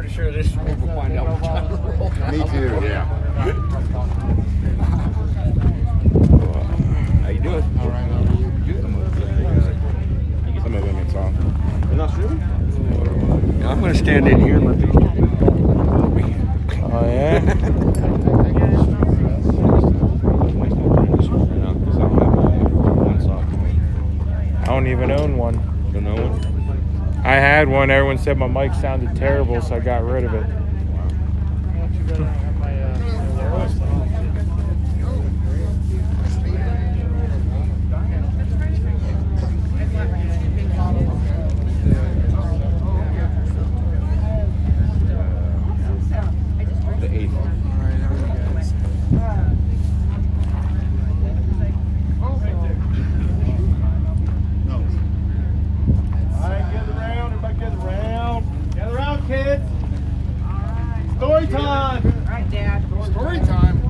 pretty sure this we'll find out what time to roll. Me too, yeah. How you doing? All right. Some of them it's on. You're not sure? Yeah, I'm going to stand in here and let these people go. Oh, yeah? I don't even own one. Don't know one? I had one. Everyone said my mic sounded terrible, so I got rid of it.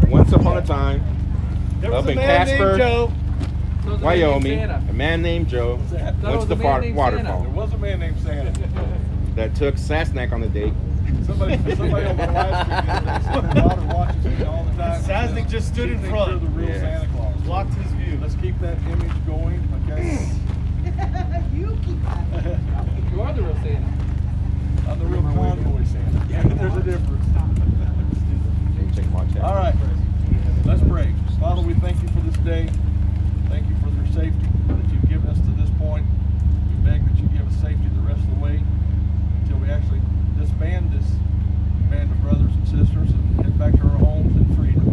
Once upon a time, up in Casper, Wyoming, a man named Joe went to the waterfall. There was a man named Santa. That took Sasnak on the date. Somebody on the live stream, my daughter watches me all the time. Sasnak just stood in front. Of the real Santa Claus. Blocked his view. Let's keep that image going, okay? You keep that. You are the real Santa. I'm the real Convoy Santa. Yeah, there's a difference. All right, let's pray. Father, we thank you for this day. Thank you for your safety that you've given us to this point. We beg that you give us safety the rest of the way until we actually disband this band of brothers and sisters and get back to our homes in freedom.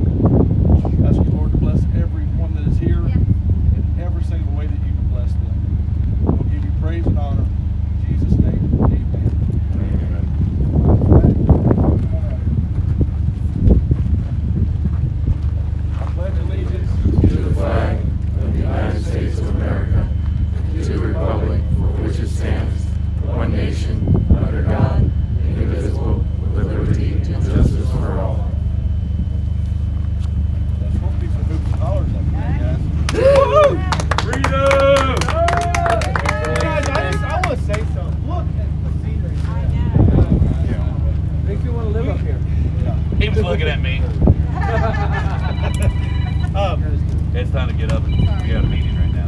Ask you, Lord, to bless everyone that is here in every single way that you can bless them. We'll give you praise and honor. In Jesus' name, amen. To the flag of the United States of America, to the republic for which it stands, one nation, under God, indivisible, with liberty and justice for all. Let's hope these are hoops and hollers up there, guys. Freedom! Guys, I want to say something. Look at the scenery. Makes you want to live up here. He was looking at me. It's time to get up. We got a meeting right now.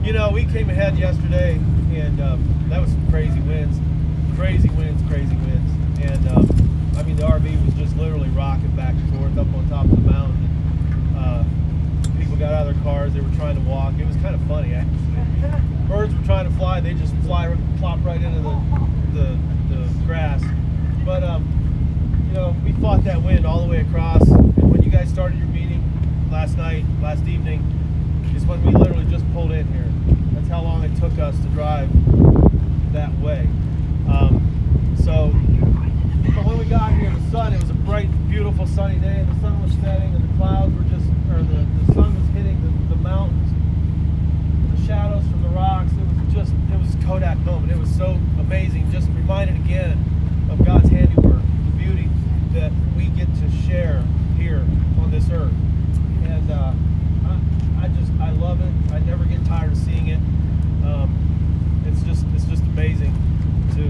You know, we came ahead yesterday, and that was some crazy winds. Crazy winds. And, I mean, the RV was just literally rocking back and forth up on top of the mountain. People got out of their cars. They were trying to walk. It was kind of funny, actually. Birds were trying to fly. They just plop right into the grass. But, you know, we fought that wind all the way across. And when you guys started your meeting last evening, is when we literally just pulled in here. That's how long it took us to drive that way. But when we got here, the sun, it was a bright, beautiful sunny day, and the sun was setting, and the clouds were just, or the sun was hitting the mountains, the shadows from the rocks. It was a Kodak moment. It was so amazing. Just reminded again of God's handiwork, the beauty that we get to share here on this earth. And I love it. I never get tired of seeing it. It's just amazing to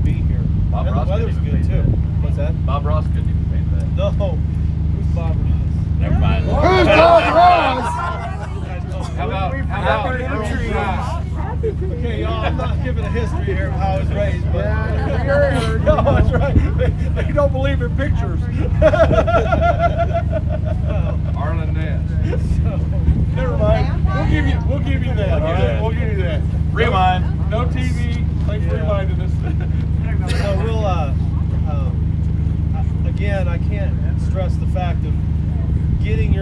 be here. Bob and Ross the weather's couldn't good even too. paint that. What's that? Bob Ross couldn't even paint that. No. Who's Bob Ross? Never mind. Who's Bob Ross? How about Okay, y'all, I'm not giving a history here of how I was raised, but No, that's right. They don't believe in pictures. Arlen Ness? Never mind. We'll give you that. All right? We'll give you that. Rewind. No TV. Thanks for reminding us. so we'll again, I can't stress the fact of getting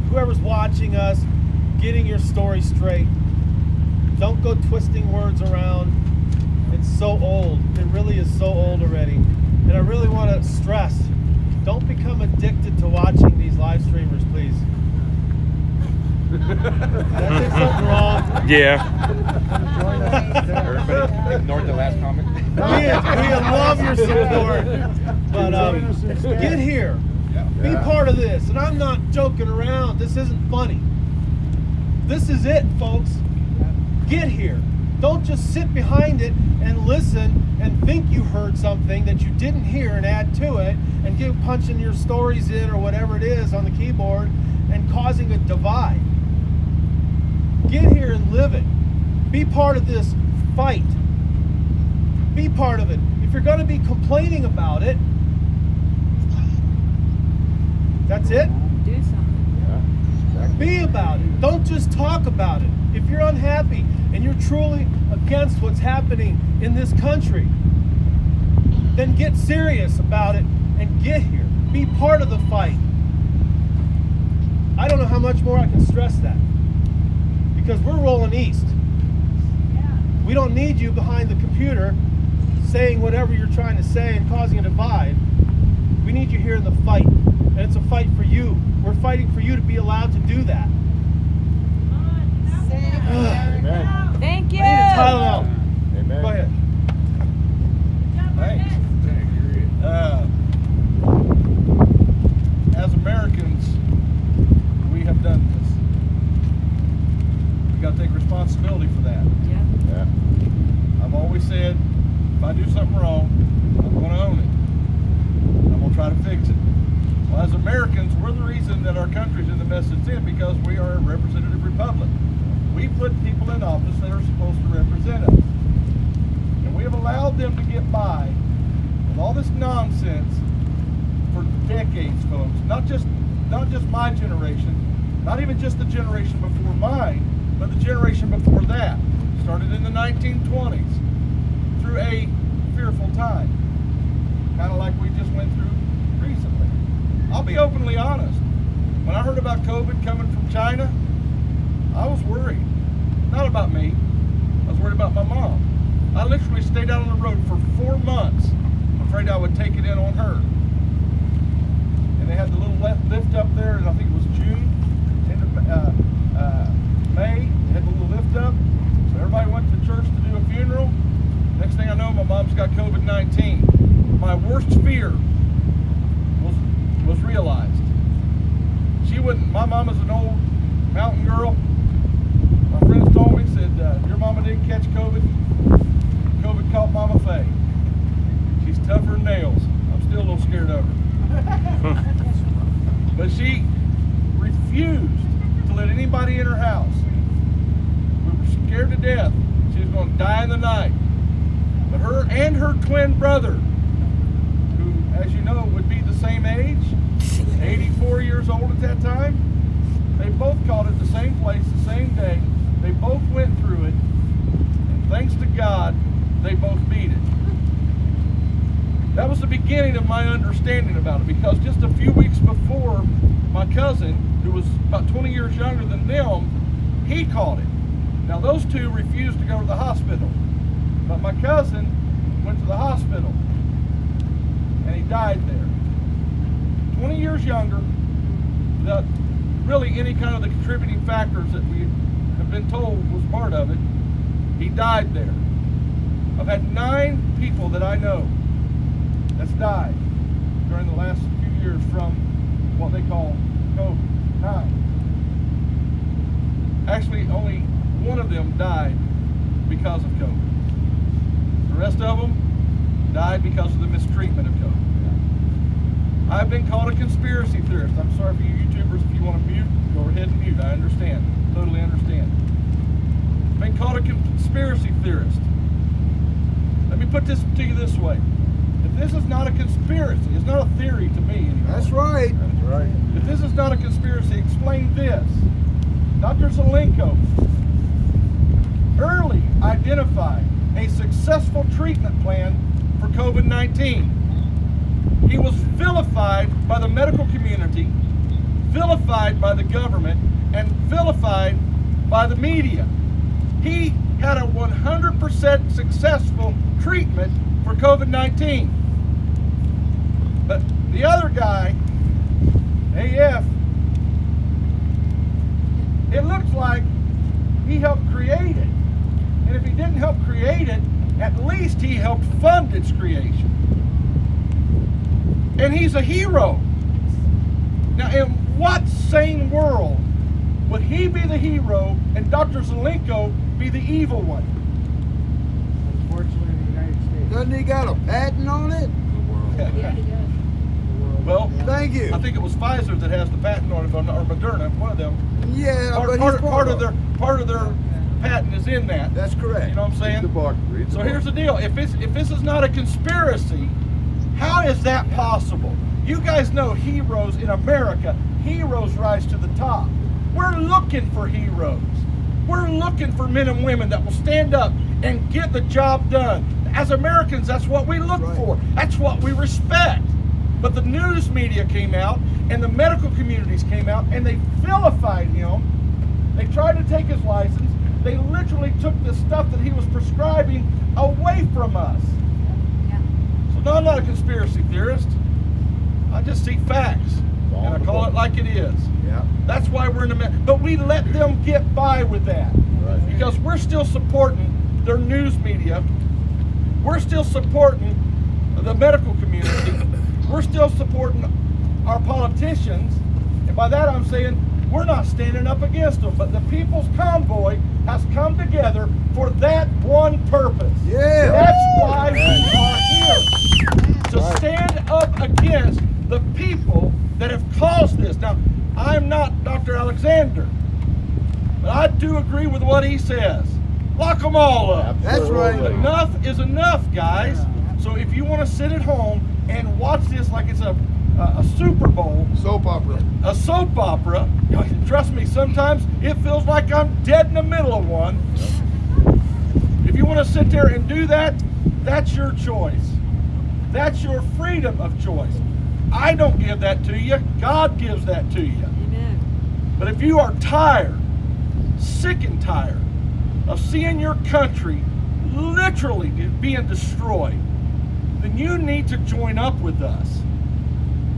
whoever's watching us, getting your story straight. Don't go twisting words around. It's so old. It really is so old already. And I really want to stress, don't become addicted to watching these live streamers, please. Did I say something wrong? Yeah. Everybody ignored the last comment. We love your support. But get here. Be part of this. And I'm not joking around. This isn't funny. This is it, folks. Get here. Don't just sit behind it and listen and think you heard something that you didn't hear and add to it and keep punching your stories in or whatever it is on the keyboard and causing a divide. Get here and live it. Be part of this fight. Be part of it. If you're going to be complaining about it, that's it. Do something. Be about it. Don't just talk about it. If you're unhappy and you're truly against what's happening in this country, then get serious about it and get here. Be part of the fight. I don't know how much more I can stress that. Because we're rolling east. We don't need you behind the computer saying whatever you're trying to say and causing a divide. We need you here in the fight. And it's a fight for you. We're fighting for you to be allowed to do that. Amen. Thank you. I need a timeout. Amen. Go ahead. Thanks. As Americans, we have done this. We got to take responsibility for that. Yeah. I've always said, if I do something wrong, I'm going to own it. I'm going to try to fix it. Well, as Americans, we're the reason that our country's in the mess it's in because we are a representative republic. We put people in office that are supposed to represent us. And we have allowed them to get by with all this nonsense for decades, folks. Not just my generation, not even just the generation before mine, but the generation before that. Started in the 1920s through a fearful time. Kind of like we just went through recently. I'll be openly honest. When I heard about COVID coming from China, I was worried. Not about me. I was worried about my mom. I literally stayed out on the road for 4 months, afraid I would take it in on her. And they had the little lift up there, and I think it was June, end of May. They had the little lift up. So everybody went to church to do a funeral. Next thing I know, my mom's got COVID-19. My worst fear was realized. She wouldn't. My mom is an old mountain girl. My friends told me, said, your mama didn't catch COVID. COVID caught Mama Faye. She's tougher than nails. I'm still a little scared of her. But she refused to let anybody in her house. We were scared to death. She was going to die in the night. But her and her twin brother, who, as you know, would be the same age, 84 years old at that time, they both caught it the same place, the same day. They both went through it. And thanks to God, they both beat it. That was the beginning of my understanding about it, because just a few weeks before, my cousin, who was about 20 years younger than them, he caught it. Now those two refused to go to the hospital, but my cousin went to the hospital and he died there. 20 years younger, without really any kind of the contributing factors that we have been told was part of it, he died there. I've had 9 people that I know that's died during the last few years from what they call COVID. 9. Actually, only one of them died because of COVID. The rest of them died because of the mistreatment of COVID. I've been called a conspiracy theorist. I'm sorry for you YouTubers, if you want to mute, go ahead and mute. I understand. Totally understand. Been called a conspiracy theorist. Let me put this to you this way. If this is not a conspiracy, it's not a theory to me anymore. That's right. That's right. If this is not a conspiracy, explain this. Dr. Zelenko early identified a successful treatment plan for COVID-19. He was vilified by the medical community, vilified by the government, and vilified by the media. He had a 100% successful treatment for COVID-19. But the other guy, AF, it looks like he helped create it. And if he didn't help create it, at least he helped fund its creation. And he's a hero. Now, in what sane world would he be the hero and Dr. Zelenko be the evil one? Doesn't he got a patent on it? Yeah, he does. Well, Thank you. I think it was Pfizer that has the patent on it, or Moderna, one of them. Yeah, but he's Part of their patent is in that. That's correct. You know what I'm saying? Read the book. Read the So book. here's the deal. If this is not a conspiracy, how is that possible? You guys know heroes in America. Heroes rise to the top. We're looking for heroes. We're looking for men and women that will stand up and get the job done. As Americans, that's what we look for. That's what we respect. But the news media came out and the medical communities came out and they vilified him. They tried to take his license. They literally took the stuff that he was prescribing away from us. So no, I'm not a conspiracy theorist. I just see facts. And I call it like it is. Yeah. That's why we're in the mess. But we let them get by with that. Right. Because we're still supporting their news media. We're still supporting the medical community. We're still supporting our politicians. And by that I'm saying we're not standing up against them. But the People's Convoy has come together for that one purpose. Yeah. That's why we are here. To stand up against the people that have caused this. Now, I'm not Dr. Alexander, but I do agree with what he says. Lock them all up. That's right. Enough is enough, guys. So if you want to sit at home and watch this like it's a Super Bowl, Soap opera. a soap opera, trust me, sometimes it feels like I'm dead in the middle of one. If you want to sit there and do that, that's your choice. That's your freedom of choice. I don't give that to you. God gives that to you. Amen. But if you are tired, sick and tired of seeing your country literally being destroyed, then you need to join up with us.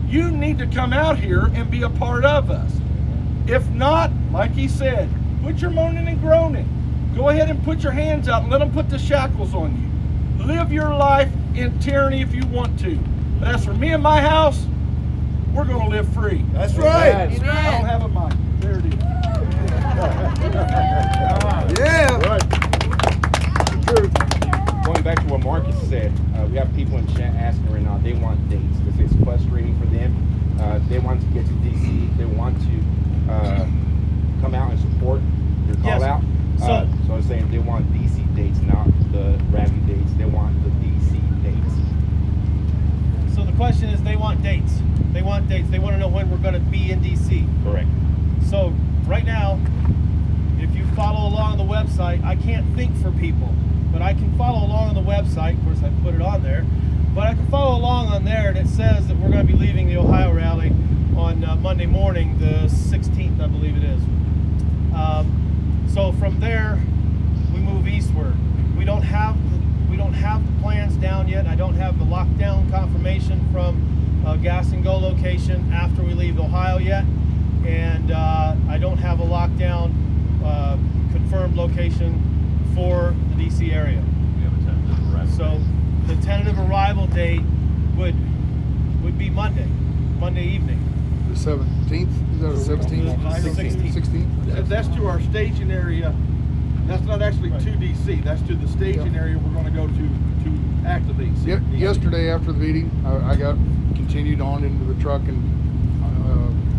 You need to come out here and be a part of us. If not, like he said, put your moaning and groaning. Go ahead and put your hands out and let them put the shackles on you. Live your life in tyranny if you want to. But as for me and my house, we're going to live free. That's right. I don't have a mic. There it is. Yeah. Right. The truth. Going back to what Marcus said, we have people in chat asking right now, they want dates because it's frustrating for them. They want to get to DC. They want to come out and support your call Yes. out. So I'm saying they want DC dates, not the rally dates. They want the DC dates. So the question is, they want dates. They want dates. They want to know when we're going to be in DC. Correct. So right now, if you follow along on the website, I can't think for people, but I can follow along on the website. Of course, I put it on there, but I can follow along on there, and it says that we're going to be leaving the Ohio rally on Monday morning, the 16th, I believe it is. So from there, we move eastward. We don't have the plans down yet. I don't have the lockdown confirmation from Gas and Go location after we leave Ohio yet, and I don't have a lockdown confirmed location for the DC area. So the tentative arrival date would be Monday evening. The 17th? Is that the 17th? 16th? That's to our staging area. That's not actually to DC. That's to the staging area we're going to go to activate. Yesterday after the meeting, I got continued on into the truck and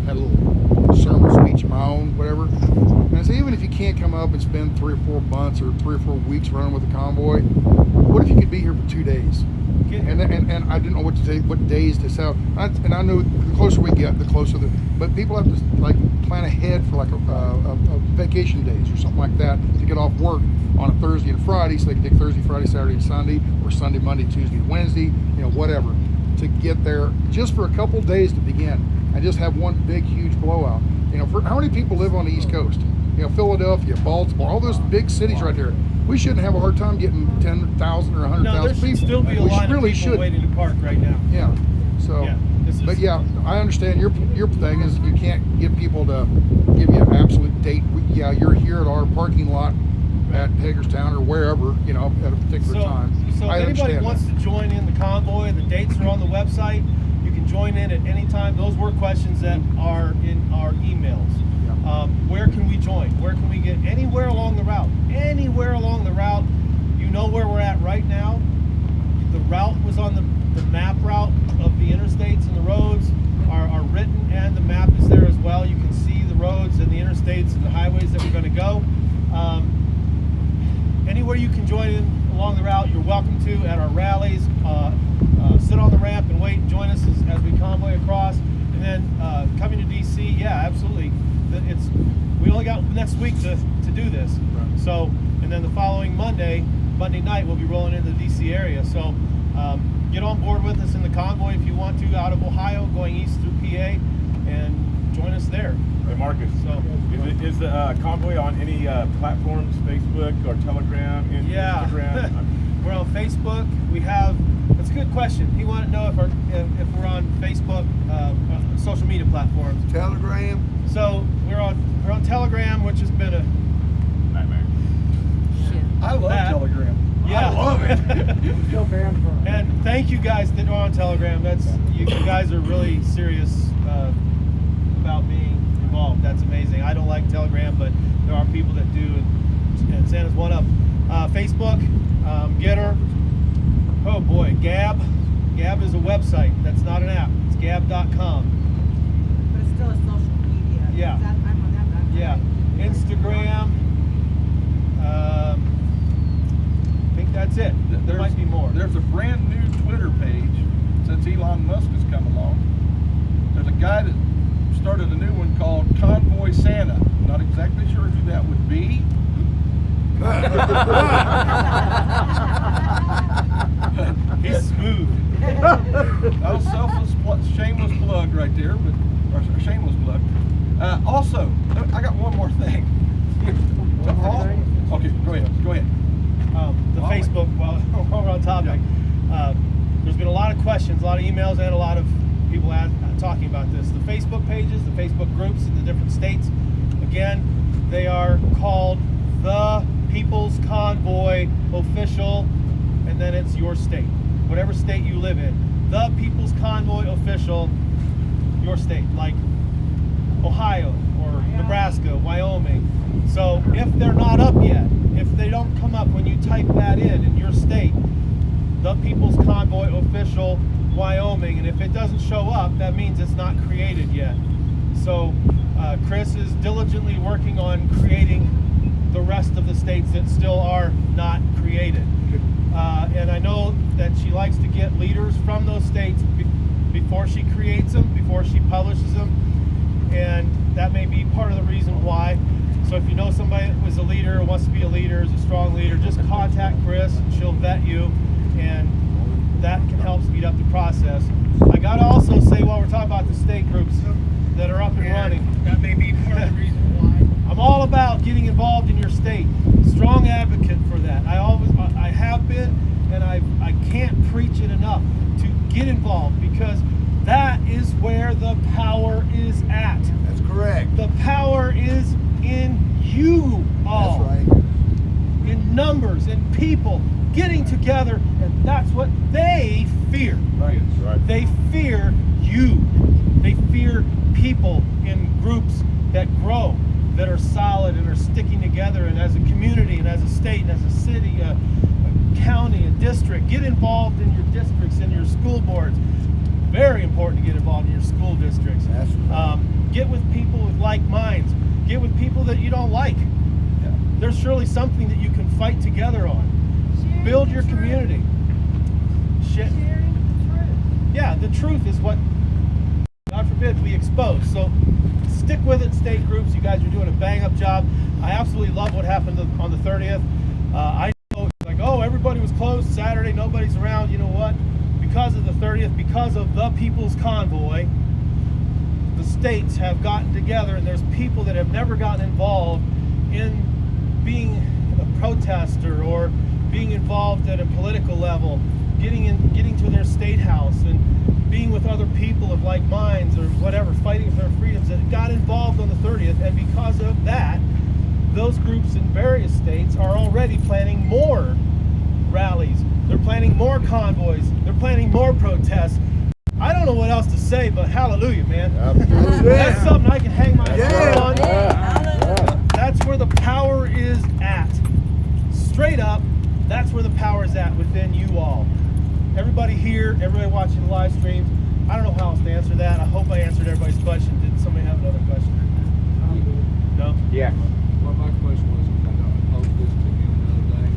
had a little sermon speech of my own, whatever. And I said, even if you can't come up and spend 3 or 4 months or 3 or 4 weeks running with the convoy, what if you could be here for 2 days? And I didn't know what to take, what days to sell. And I know the closer we get, the closer the. But people have to like plan ahead for like a vacation days or something like that to get off work on a Thursday and Friday, so they can take Thursday, Friday, Saturday, and Sunday, or Sunday, Monday, Tuesday, and Wednesday, whatever, to get there just for a couple days to begin, and just have one big, huge blowout. For how many people live on the East Coast? Philadelphia, Baltimore, all those big cities right there. We shouldn't have a hard time getting 10,000 or 100,000 No, there people. should still be a line of people waiting to park right now. Yeah. So, Yeah, but yeah, I understand your thing is you can't get people to give you an absolute date. You're here at our parking lot at Hagerstown or wherever, at a particular time. So if anybody wants to join in the convoy, the dates are on the website. You can join in at any time. Those were questions that are in our emails. Where can we join? Where can we get anywhere along the route? Anywhere along the route, you know where we're at right now. You the route was on the map route of the interstates, and the roads are written, and the map is there as well. You can see the roads and the interstates and the highways that we're going to go. Anywhere you can join in along the route, you're welcome to at our rallies. Sit on the ramp and wait and join us as we convoy across. And then coming to DC, yeah, absolutely. We only got next week to do this. Right. So, and then the following Monday night, we'll be rolling into the DC area. So get on board with us in the convoy if you want to, out of Ohio, going east through PA, and join us there. Hey Marcus, so is the convoy on any platforms, Facebook or Telegram, Instagram? We're on Facebook. We have, that's a good question. He wanted to know if we're on Facebook, social media platforms. Telegram. So we're on Telegram, which has been a nightmare. I love Telegram. Yeah, I love it. Still banned from. And thank you guys that are on Telegram. That's you guys are really serious about being involved. That's amazing. I don't like Telegram, but there are people that do, and Santa's one of them. Facebook, Getter. Oh boy, Gab. Gab is a website. That's not an app. It's gab.com. But it's still a social media. Yeah. I'm on that. Yeah. Instagram. I think that's it. There might be more. There's a brand new Twitter page since Elon Musk has come along. There's a guy that started a new one called Convoy Santa. Not exactly sure who that would be. He's smooth. That was shameless plug right there, or shameless plug. Also, I got one more thing. Okay, go ahead. The Facebook, while we're on topic, there's been a lot of questions, a lot of emails, and a lot of people talking about this. The Facebook pages, the Facebook groups in the different states, again, they are called the People's Convoy Official, and then it's your state. Whatever state you live in. The People's Convoy Official, your state, like Ohio or Nebraska, Wyoming. So if they're not up yet, if they don't come up when you type that in your state, the People's Convoy Official Wyoming, and if it doesn't show up, that means it's not created yet. So Chris is diligently working on creating the rest of the states that still are not created. And I know that she likes to get leaders from those states before she creates them, before she publishes them, and that may be part of the reason why. So if you know somebody that was a leader, or wants to be a leader, is a strong leader, just contact Chris and she'll vet you, and that can help speed up the process. I gotta also say, while we're talking about the state groups that are up and running, That may be part of the reason why. I'm all about getting involved in your state. Strong advocate for that. I have been, and I can't preach it enough to get involved, because that is where the power is at. That's correct. The power is in you all. That's right. In numbers, in people getting together, and that's what they fear. Right. They fear you. They fear people in groups that grow, that are solid and are sticking together, and as a community and as a state and as a city, a county, a district. Get involved in your districts and your school boards. Very important to get involved in your school districts. That's right. Get with people with like minds. Get with people that you don't like. There's surely something that you can fight together on. Build your community. Sharing the truth. Yeah, the truth is what, God forbid, we expose. So stick with it, state groups. You guys are doing a bang-up job. I absolutely love what happened on the 30th. I know, like, oh, everybody was closed Saturday, nobody's around. You know what? Because of the 30th, because of the People's Convoy, the states have gotten together, and there's people that have never gotten involved in being a protester or being involved at a political level, getting to their state house and being with other people of like minds or whatever, fighting for their freedoms, that got involved on the 30th. And because of that, those groups in various states are already planning more rallies. They're planning more convoys. They're planning more protests. I don't know what else to say, but hallelujah, man. That's something I can hang my hat on. That's where the power is at. Straight up, that's where the power is at, within you all. everybody here, everybody watching the live streams, I don't know how else to answer that. I hope I answered everybody's question. Did somebody have another question? No? Yeah. Well, my question was, I know I posted this to you the other day,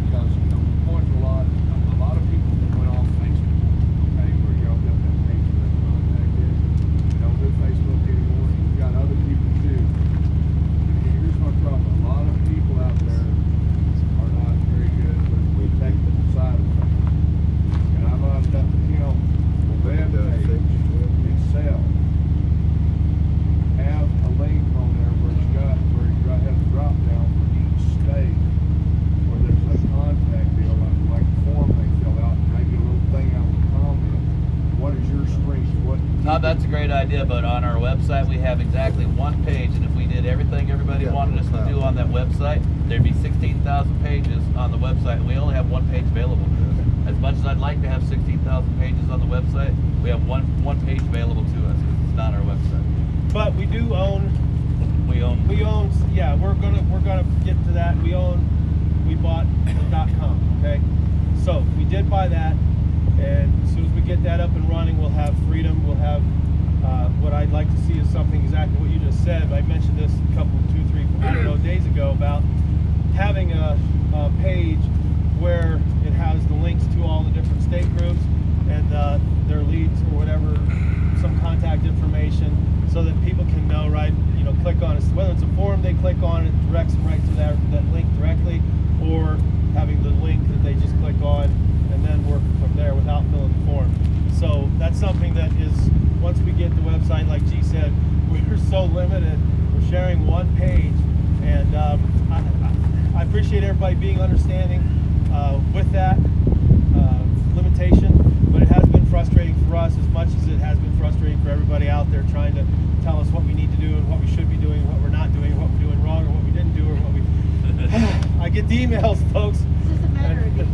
because, you know, we point a lot of people that went off Facebook, okay, where y'all got that page for that contact is. They don't do Facebook anymore. You've got other people too. Here's my problem. A lot of people out there are not very good with the technical side of things. And I've undone, you know, the web page itself. Have a link on there where it's got have a drop down for each state where there's a contact deal like a form they fill out and maybe a little thing out with a comment. What is your strength? What Todd, that's a great idea, but on our website we have exactly one page, and if we did everything everybody wanted us to do on that website, there'd be 16,000 pages on the website, and we only have one page available. As much as I'd like to have 16,000 pages on the website, we have one page available to us because it's not our website. But we do own. We own. Yeah, we're gonna get to that. We bought .com. Okay, so we did buy that, and as soon as we get that up and running, we'll have freedom. We'll have what I'd like to see is something exactly what you just said. I mentioned this a couple, 2, 3, 4, I don't know, days ago about having a page where it has the links to all the different state groups and their leads or whatever, some contact information, so that people can know, right, you know, click on it. Whether it's a forum they click on, it directs them right to that link directly, or having the link that they just click on and then work from there without filling the form. So that's something that is, once we get the website, like G said, we're so limited. We're sharing one page, and I appreciate everybody being understanding with that limitation, but it has been frustrating for us as much as it has been frustrating for everybody out there trying to tell us what we need to do and what we should be doing and what we're not doing and what we're doing wrong or what we didn't do or what we I get the emails, folks, It's just a matter of ease.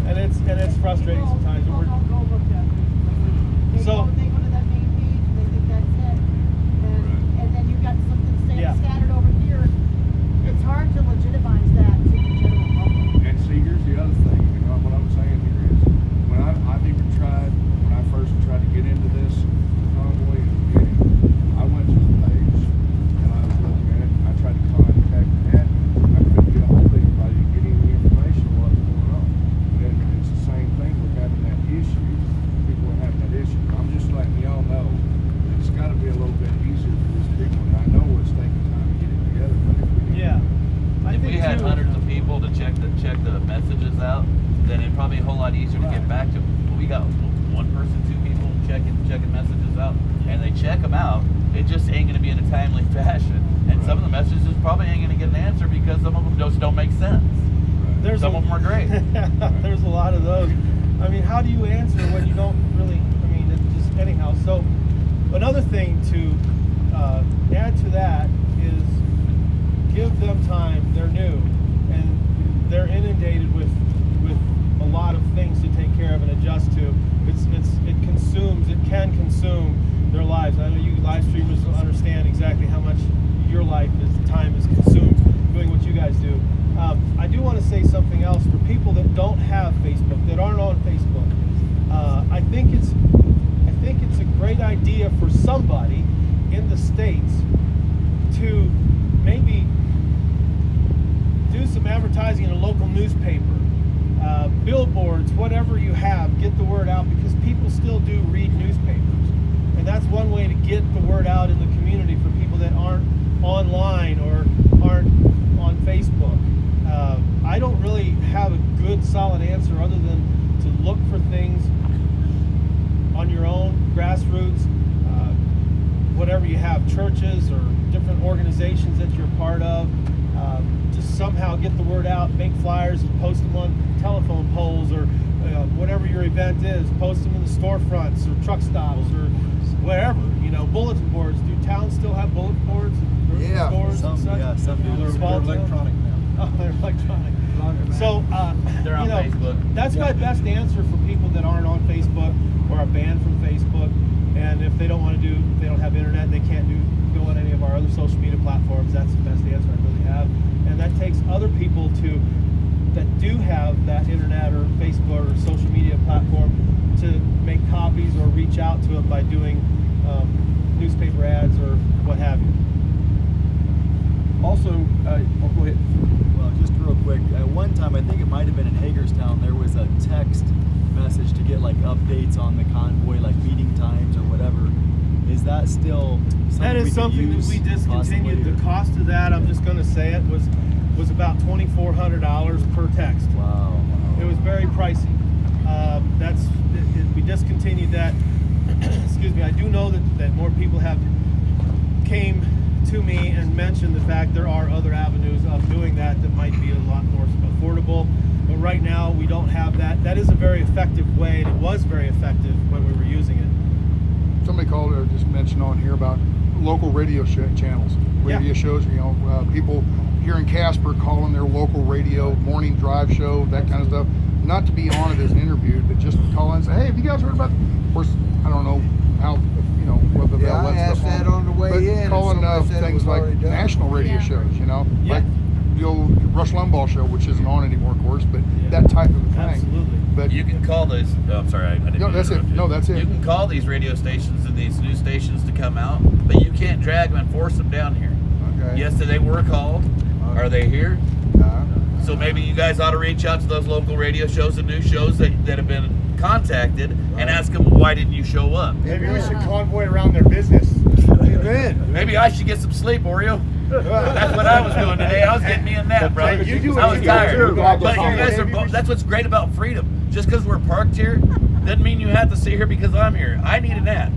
and it's frustrating sometimes. People don't go look at it. They So- go to that main page, they think that's it, and then you've got something Yeah. scattered over here. It's hard to legitimize that to the general public. And see, here's the other thing. You know, what I'm saying here is, when I've even tried, when I first tried to get into this Convoy in the beginning, I went to the page and I was looking at it. I tried to contact the admin. I couldn't get a hold of anybody to get any information on what was going on. And it's the same thing. We're having that issue. People are having that issue. I'm just letting y'all know that it's got to be a little bit easier for these people. And I know it's taking time to get it together, but if we can, Yeah. I If think we had too, hundreds of people to check the messages out, then it'd probably be a whole lot easier to get back to. But we got one person, 2 people checking messages out, and they check them out. It just ain't going to be in a timely fashion, and some of the messages probably ain't going to get an answer because some of them just don't make sense. Some of them are great. There's a lot of those. I mean, how do you answer when you don't really? I mean, it's just anyhow. So another thing to add to that is give them time. They're new, and they're inundated with a lot of things to take care of and adjust to. It can consume their lives. I know you live streamers will understand exactly how much your time is consumed doing what you guys do. I do want to say something else for people that don't have Facebook, that aren't on Facebook. I think it's a great idea for somebody in the States to maybe do some advertising in a local newspaper, billboards, whatever you have, get the word out, because people still do read newspapers. And that's one way to get the word out in the community for people that aren't online or aren't on Facebook. I don't really have a good solid answer other than to look for things on your own, grassroots, whatever you have, churches or different organizations that you're part of. Just somehow get the word out, make flyers and post them on telephone poles or whatever your event is. Post them in the storefronts or truck stops or wherever. You know, bulletin boards. Do towns still have bulletin boards? Yeah. Stores and such? Yeah, some do. They're electronic now. Oh, they're electronic. So, They're on Facebook. That's my best answer for people that aren't on Facebook or are banned from Facebook. And if they don't want to they don't have internet, they can't go on any of our other social media platforms. That's the best answer I really have. And that takes other people that do have that internet or Facebook or social media platform by doing newspaper ads or what have you. Also, go ahead. Well, just real quick, at one time, I think it might have been in Hagerstown, there was a text message to get like updates on the convoy, like meeting times or whatever. Is that still something That is something that we discontinued. The cost of that, I'm just going to say it, was about $2,400 per text. Wow. It was very pricey. We discontinued that. Excuse me. I do know that more people have came to me and mentioned the fact there are other avenues of doing that might be a lot more affordable. But right now we don't have that. That is a very effective way, and it was very effective when we were using it. Somebody called or just mentioned on here about local radio channels, radio shows. You know, people here in Casper calling their local radio morning drive show, that kind of stuff. Not to be on it as an interview, but just call in and say, hey, have you guys heard about? Of course, I don't know how, you know, whether they'll let stuff that on the way but in. calling things like national radio shows, you know, like the old Rush Limbaugh show, which isn't on anymore, of course, but that type of thing. Absolutely. But you can call those. Oh, I'm sorry, I didn't. No, that's it. No, that's it. You can call these radio stations and these news stations to come out, but you can't drag them and force them down here. Okay. Yes, they were called. Are they here? So maybe you guys ought to reach out to those local radio shows and news shows that have been contacted and ask them, why didn't you show up? Maybe we should convoy around their business. Amen. Maybe I should get some sleep, Oreo. That's what I was doing today. I was getting me a nap, bro. You do I was tired. But you guys guys that's what's great about freedom. Just because we're parked here doesn't mean you have to sit here because I'm here. I need a nap.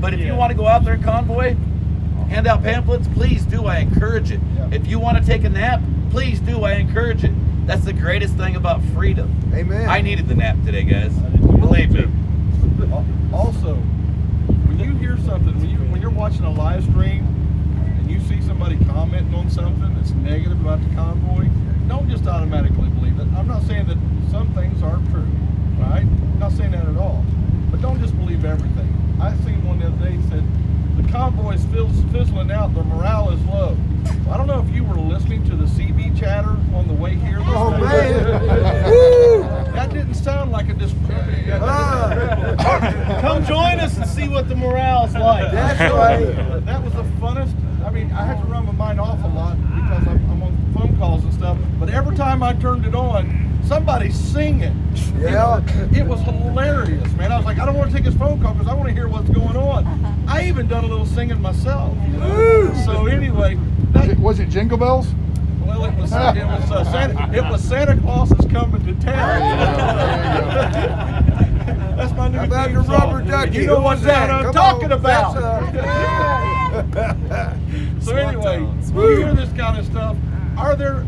But if you want to go out there and convoy, hand out pamphlets, please do. I encourage it. If you want to take a nap, please do. I encourage it. That's the greatest thing about freedom. Amen. I needed the nap today, guys. Believe me. Also, when you hear something, when you're watching a live stream and you see somebody commenting on something that's negative about the convoy, don't just automatically believe it. I'm not saying that some things aren't true, right? I'm not saying that at all. But don't just believe everything. I seen one the other day that said the convoy's fizzling out, the morale is low. Well, I don't know if you were listening to the CB chatter on the way here. Oh, man. That didn't sound like a Come join us and see what the morale's like. That's right. That was the funnest. I mean, I had to run my mind off a lot because I'm on phone calls and stuff. But every time I turned it on, somebody's singing. Yeah. It was hilarious, man. I was like, I don't want to take his phone call because I want to hear what's going on. I even done a little singing myself. You know? So anyway, was it Jingle Bells? well, it was Santa Claus is coming to town. That's my new How about theme the song. rubber ducky? You know Who what was that? I'm Come talking on, about. that's, So anyway, when you hear this kind of stuff, are there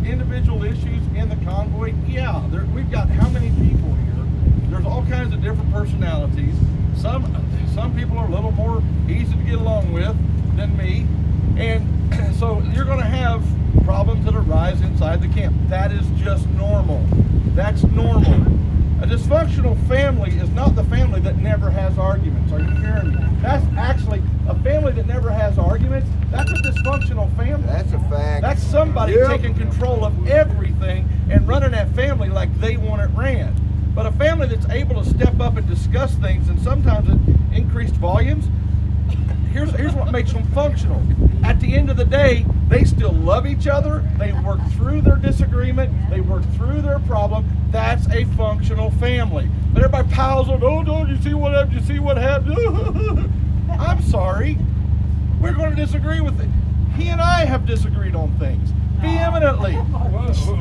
individual issues in the convoy? Yeah, we've got how many people here? There's all kinds of different personalities. Some people are a little more easy to get along with than me, and so you're going to have problems that arise inside the camp. That is just normal. That's normal. A dysfunctional family is not the family that never has arguments. Are you hearing me? That's actually a family that never has arguments. That's a dysfunctional family. That's a fact. That's somebody taking control of everything and running that family like they want it ran. But a family that's able to step up and discuss things, and sometimes at increased volumes, here's what makes them functional. At the end of the day, they still love each other. They work through their disagreement. They work through their problem. That's a functional family. But everybody piles on, oh, don't you see what happened? You see what happened? I'm sorry. We're going to disagree with it. He and I have disagreed on things vehemently.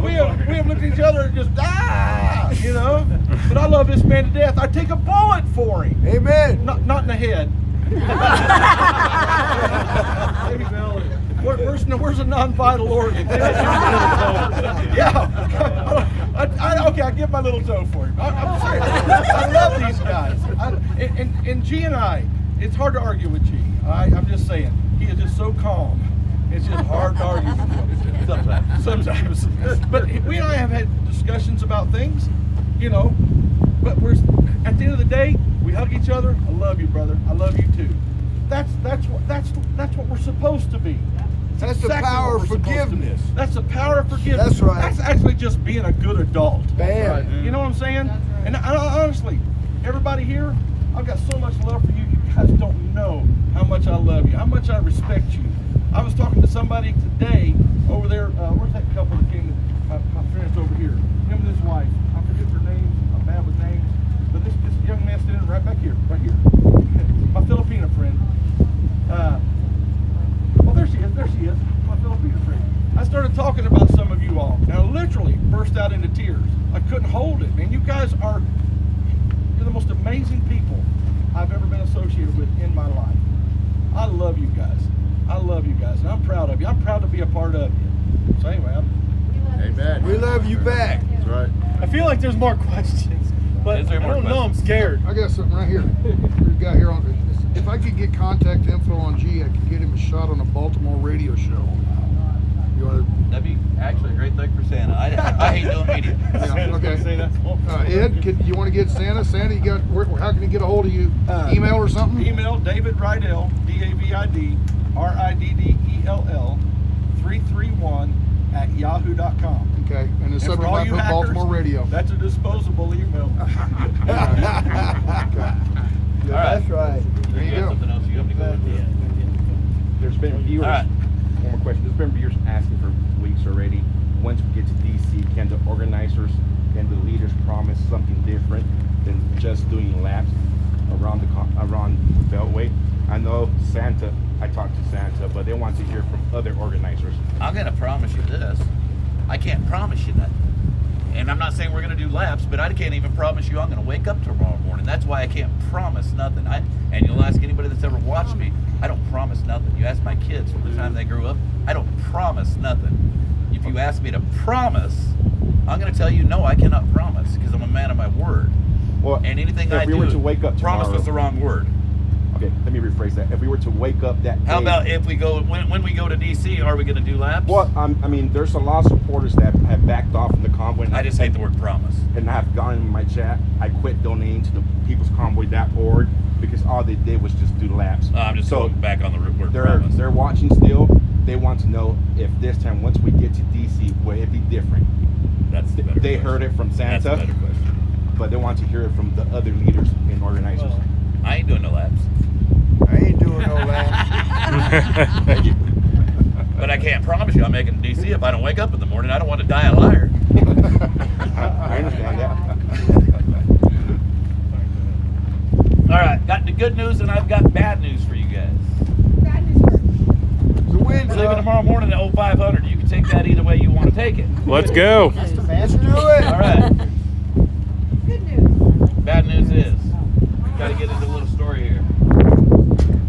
We have looked at each other and just, you know. But I love this man to death. I'd take a bullet for him. Amen. Not in the head. Where's a non-vital organ? Yeah. Okay, I'll give my little toe for him. I'm serious. I love these guys. And G and I, it's hard to argue with G. I'm just saying. He is just so calm. It's just hard to argue with him. Sometimes. But we and I have had discussions about things, you know. But at the end of the day, we hug each other. I love you, brother. I love you too. That's what we're supposed to be. That's the power of forgiveness. That's the power of forgiveness. That's right. That's actually just being a good adult. Bam. You know what I'm saying? And I, honestly, everybody here, I've got so much love for you. You guys don't know how much I love you, how much I respect you. I was talking to somebody today over there. Where's that couple that came? My friends over here. Him and his wife. I forget their names. I'm bad with names. But this young man standing right back here, right here. My Filipino friend. Well, there she is. There she is. My Filipino friend. I started talking about some of you all. Now, literally burst out into tears. I couldn't hold it, man. You guys you're the most amazing people I've ever been associated with in my life. I love you guys. I love you guys, and I'm proud of you. I'm proud to be a part of you. So anyway, Amen. We love you back. That's right. I feel like there's more questions, but Is there I more don't know. I'm questions? scared. I got something right here. We've got here on. If I could get contact info on G, I could get him a shot on a Baltimore radio show. You want to? That'd be actually a great thing for Santa. I hate doing media. Yeah, okay. Say that's Ed, you want to get Santa? Santa, you got? How can he get a hold of you? Email or something? email David Rydell, DavidRiddell 331 @yahoo.com. Okay, and the And for subject all line you put hackers, Baltimore radio. that's a disposable email. That's right. There you got go. something else you have to go with? There's been viewers. All right. One more question. There's been viewers asking for weeks already. Once we get to DC, can the organizers and the leaders promise something different than just doing laps around the Beltway? I know Santa. I talked to Santa, but they want to hear from other organizers. I'm gonna promise you this. I can't promise you nothing. And I'm not saying we're gonna do laps, but I can't even promise you I'm gonna wake up tomorrow morning. That's why I can't promise nothing. And you'll ask anybody that's ever watched me, I don't promise nothing. You ask my kids from the time they grew up, I don't promise nothing. If you ask me to promise, I'm gonna tell you no, I cannot promise because I'm a man of my word. Well, And anything if I we do, were to wake up promise tomorrow- was the wrong word. Okay, let me rephrase that. If we were to wake up that How day, about if we go when we go to DC? Are we going to do laps? Well, I mean, there's a lot of supporters that have backed off from the convoy. I just hate the word promise. And I've gone in my chat. I quit donating to the peoplesconvoy.org because all they did was just do laps. I'm just going back on the word they're promise. they're watching still. They want to know if this time, once we get to DC, will it be different? That's the better They question. heard it from That's Santa, a better question. but they want to hear it from the other leaders and organizers. Well, I ain't doing no laps. I ain't doing no laps. Thank you. But I can't promise you I'm making DC if I don't wake up in the morning. I don't want to die a liar. I understand that. All right, got the good news and I've got bad news for you guys. Bad news first. The wind's Leaving up. tomorrow morning at 0500. You can take that either way you want to take it. Let's go. Let's do it. All right. Good news. Bad news is, got to get into a little story here.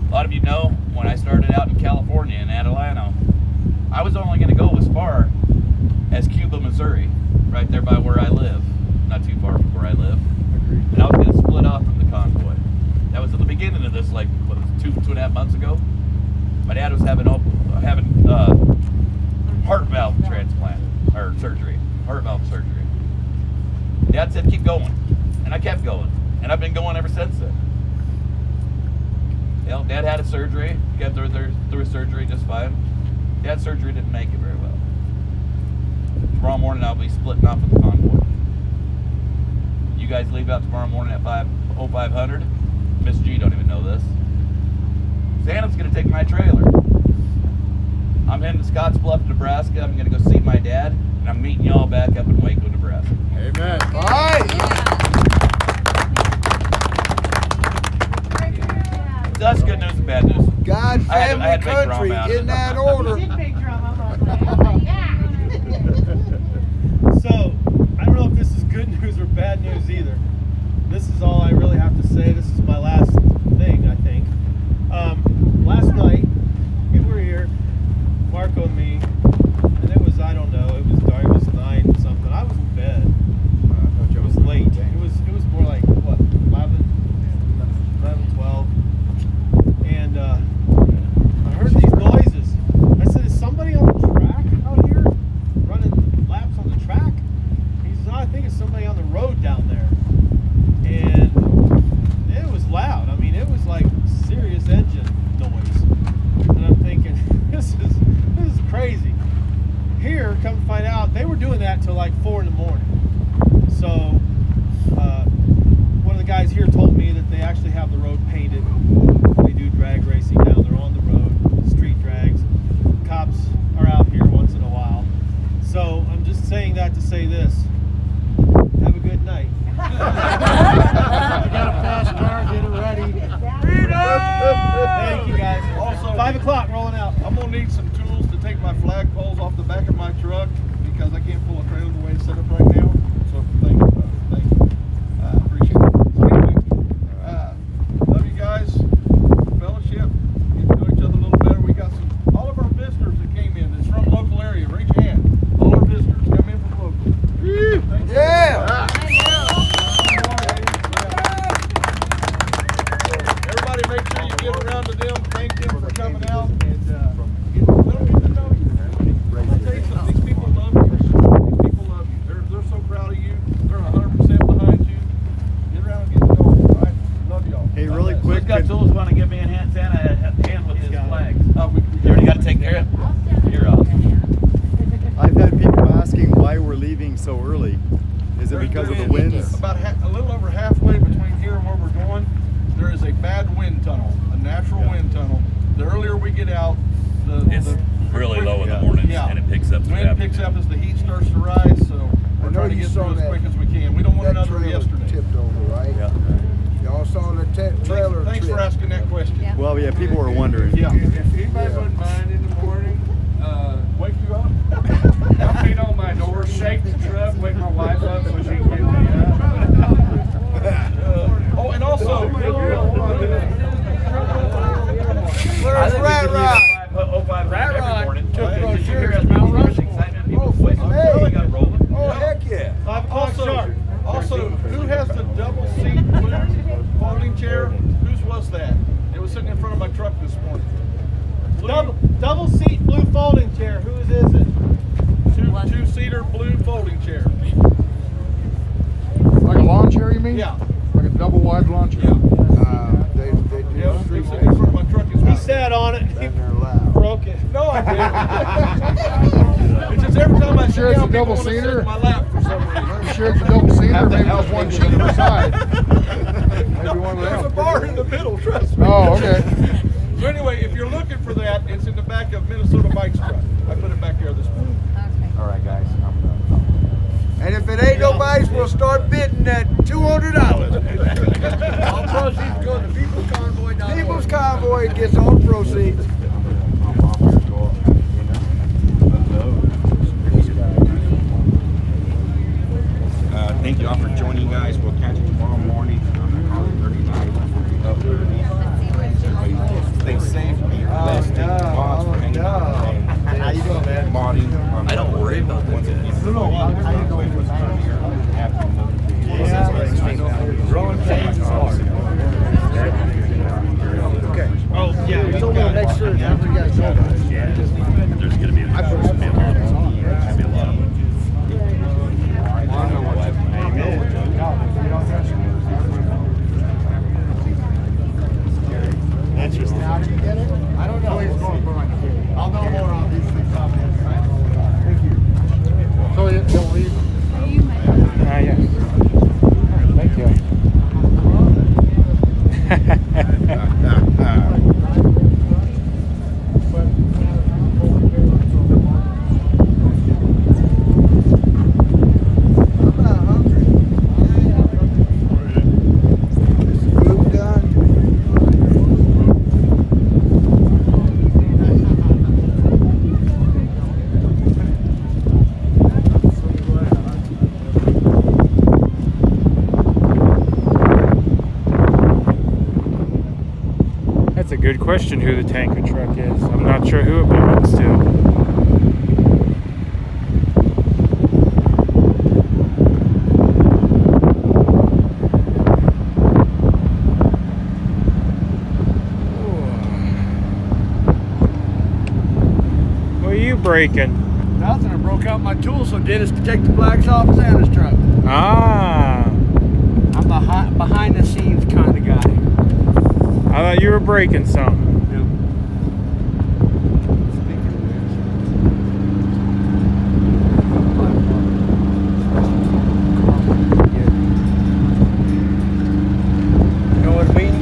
A lot of you know when I started out in California in Adelano, I was only going to go as far as Cuba, Missouri, right there by where I live, not too far from where I live. And I was going to split off from the convoy. That was at the beginning of this, like what, 2.5 months ago. My dad was having heart valve transplant or surgery, heart valve surgery. Dad said keep going, and I kept going, and I've been going ever since then. You know, Dad had a surgery, got through surgery just fine. Dad's surgery didn't make it very well. Tomorrow morning I'll be splitting off with the convoy. You guys leave out tomorrow morning at 0500. Miss G don't even know this. Santa's gonna take my trailer. I'm heading to Scottsbluff, Nebraska. I'm gonna go see my dad, and I'm meeting y'all back up in Waco, Nebraska. Amen. All right. So that's good news and bad news. God, I had family, to make country, drama out of in it. that order. Did big drama about that. So, I don't know if this is good news or bad news either. This is all I really have to say. This is my last thing, I think. Last night, we were here, Marco and me, and it was, I don't know, it was dark, it was 9 something. I was in bed. It was late. It was more like, what, 11, 12. And I heard these noises. I said, is somebody on the track out here running laps on the track? He says, no, I think it's somebody on the road down there. And it get around to them, thank them for coming out, and let them get to know you. I'll tell you something, these people love you. These people love you. They're so proud of you. They're 100% behind you. Get around and get to know them, all right? Love y'all. Hey, really quick. Who's got tools want to give me a hand, Santa a hand with his flags? You already got to take care of it? You're off. I've had people asking why we're leaving so early. Is it because of the winds? About a little over halfway between here and where we're going, there is a bad wind tunnel, a natural wind tunnel. The earlier we get out, it's really low in the mornings, and it picks up. Wind picks up as the heat starts to rise, so we're trying to get through as quick as we can. We don't want another yesterday. Tipped over, right? Yeah. Y'all saw the trailer. Thanks for asking that question. Yeah. Well, yeah, people were wondering. Yeah. If anybody wouldn't mind in the morning, Wake you up. I'll beat on my door, shake the truck, wake my wife up so she can get me up. Oh, and also, Where's Rat Rod? Rat Rod took Hey, those did you shares hear Mount that? Rushmore. Oh, heck yeah. Also, who has the double seat blue folding chair? Whose was that? It was sitting in front of my truck this morning. Double seat blue folding chair. Whose is it? Two-seater blue folding chair. Like a lawn chair, you mean? Yeah. Like a double wide lawn chair? Yeah. They do. Yeah, it was sitting in front of my truck this He morning. sat on it. He And they're loud. broke it. No, I didn't. It's just every time I sit Sure it's down, a people double want to sit seater? in my lap for some reason. I'm sure it's a double seater, maybe just one sheet per side. Maybe one of There's a them. bar in the middle, trust me. Oh, okay. So anyway, if you're looking for that, it's in the back of Minnesota Bike's truck. I put it back there this morning. All right, guys. And if it ain't no bikes, we'll start bidding at $200. All proceeds go to People's Convoy. People's Convoy gets all proceeds. Thank you all for joining, guys. We'll catch you tomorrow morning on the Harley 39 up Stay safe, be blessed. Thank you, Mods, for hanging out today. How you doing, man? Modding. I don't worry about that. Growing pains is hard. Okay. Oh, yeah. We told me to make sure after you guys go. There's going to be a lot of them. Interesting. How did you get it? I don't know. I'll know more on these things. Thank you. So you'll leave? Yes. Thank you. That's a good question who the tanker truck is. I'm not sure who it belongs to. What are you breaking? Nothing. I broke out my tools so Dennis could take the flags off Santa's truck. Ah, I'm a behind the scenes kind of guy. I thought you were breaking something. You know what I mean?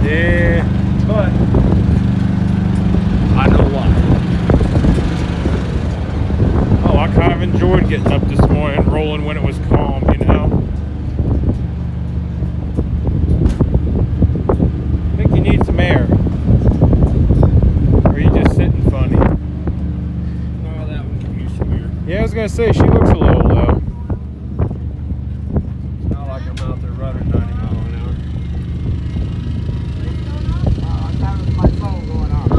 Yeah. But I know why. Oh, I kind of enjoyed getting up this morning and rolling when it was calm, you know? I think you need some air. Or are you just sitting funny? No, that one could use some air. Yeah, I was gonna say, she looks a little low. It's not like I'm out there running 90 miles an hour. My phone going off.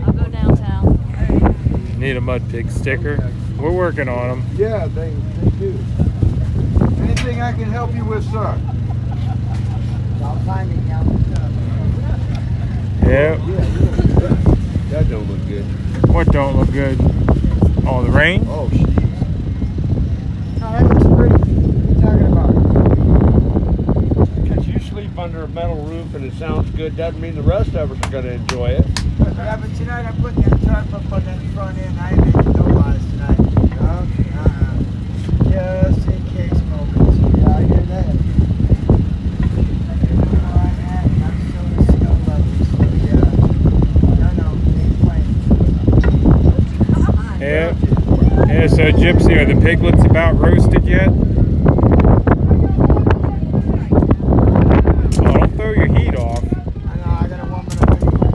I'll go downtown. Need a mud pig sticker. We're working on them. Yeah, they do. anything I can help you with, sir? Yeah. That don't look good. What don't look good? Oh, the rain? Oh, jeez. No, that looks pretty. What are you talking about? Because you sleep under a metal roof and it sounds good, doesn't mean the rest of us are going to enjoy it. Yeah, but tonight I put that tarp up on that front end. I ain't making no lies tonight. Just in case moments. Yeah, I hear that. Yeah. Yeah, so Gypsy, are the piglets about roasted yet? Oh, don't throw your heat off. I know, I gotta warm it up anyway.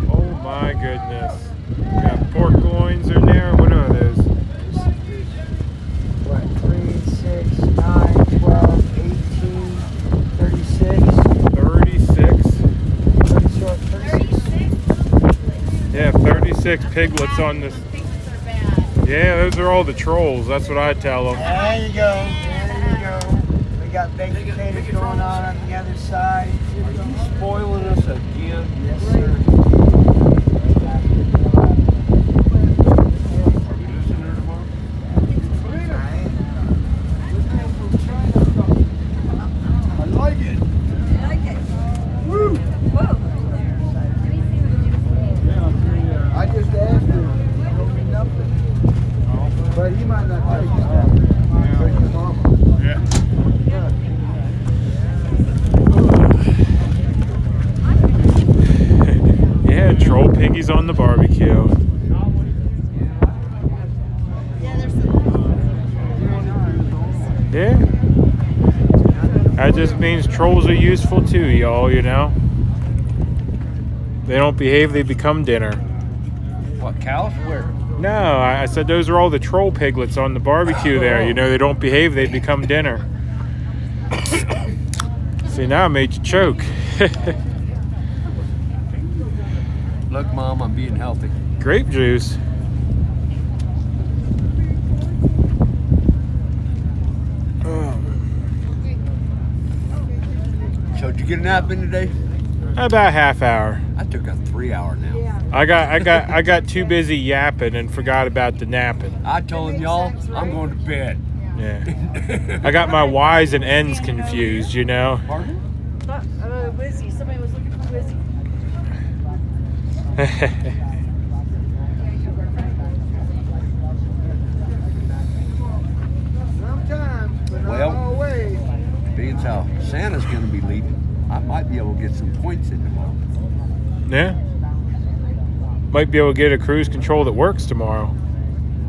Oh my goodness. Got pork loins in there. What are those? What, 3, 6, 9, 12, 18, 36. 36. Yeah, 36 piglets on this. Yeah, those are all the trolls. That's what I tell them. There you go. There you go. We got baked potatoes going on the other side. Are you spoiling us again? Yes, sir. Are we losing her tomorrow? I like it. Woo! I just asked him. He told me nothing. But he might not tell you that. But his mama. Yeah. Yeah, troll piggies on the barbecue. Yeah. That just means trolls are useful too, y'all, you know? They don't behave, they become dinner. What, cows? Where? No, I said those are all the troll piglets on the barbecue there. You know, they don't behave, they become dinner. See, now I made you choke. Look, Mom, I'm being healthy. Grape juice. So did you get a nap in today? About half hour. I took a 3-hour nap. I got too busy yapping and forgot about the napping. I told y'all I'm going to bed. Yeah. I got my Y's and N's confused, you know. Pardon? Wizzy. Somebody was looking for Wizzy. Sometimes, but not Well, always. being how Santa's going to be leaving, I might be able to get some points in tomorrow. Yeah. Might be able to get a cruise control that works tomorrow.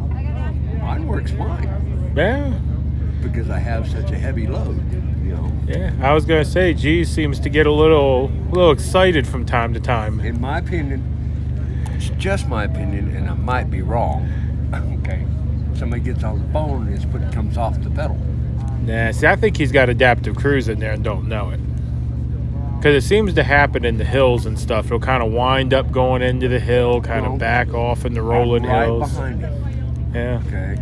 Mine works fine. Yeah. Because I have such a heavy load, you know. Yeah. I was gonna say, G seems to get a little excited from time to time. In my opinion, it's just my opinion, and I might be wrong. Okay. Somebody gets on the phone and his foot comes off the pedal. Nah, see, I think he's got adaptive cruise in there and don't know it. Because it seems to happen in the hills and stuff. It'll kind of wind up going into the hill, kind of back off in the rolling I'm right hills. behind him. Yeah. Okay.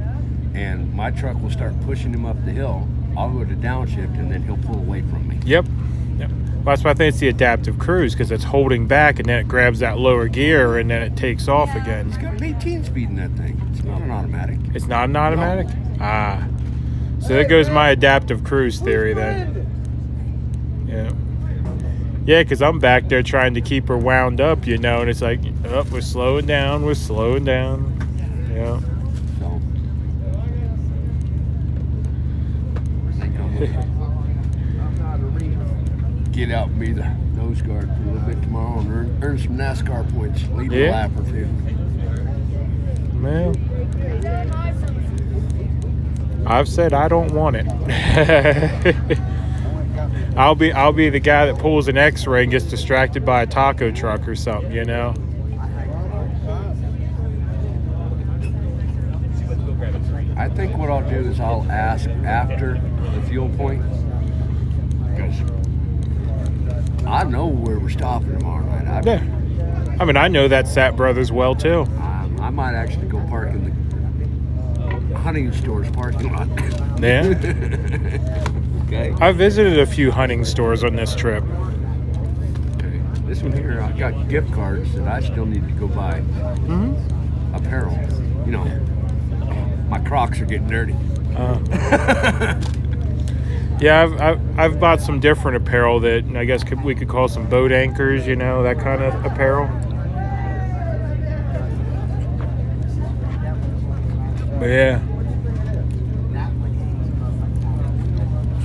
And my truck will start pushing him up the hill. I'll go to downshift, and then he'll pull away from me. Yep. Well, that's why I think it's the adaptive cruise, because it's holding back and then it grabs that lower gear and then it takes off again. It's got an 18 speed in that thing. It's not an automatic. It's not an automatic? No. Ah. So there goes my adaptive cruise theory then. Yeah. Yeah, because I'm back there trying to keep her wound up, you know, and it's like, oh, we're slowing down. Yeah. So, I think I'm going to get out and be the nose guard for a little bit tomorrow and earn some NASCAR points. Lead a lap or two. Man. I've said I don't want it. I'll be the guy that pulls an X-ray and gets distracted by a taco truck or something, you know. I think what I'll do is I'll ask after the fuel point, because I know where we're stopping tomorrow night. Yeah. I mean, I know that Sat Brothers well too. I might actually go park in the hunting store's parking lot. Yeah. Okay. I visited a few hunting stores on this trip. Okay. This one here, I got gift cards that I still need to go buy. Mm-hmm. Apparel. You know, my Crocs are getting dirty. Yeah, I've bought some different apparel that I guess we could call some boat anchors, you know, that kind of apparel. But yeah.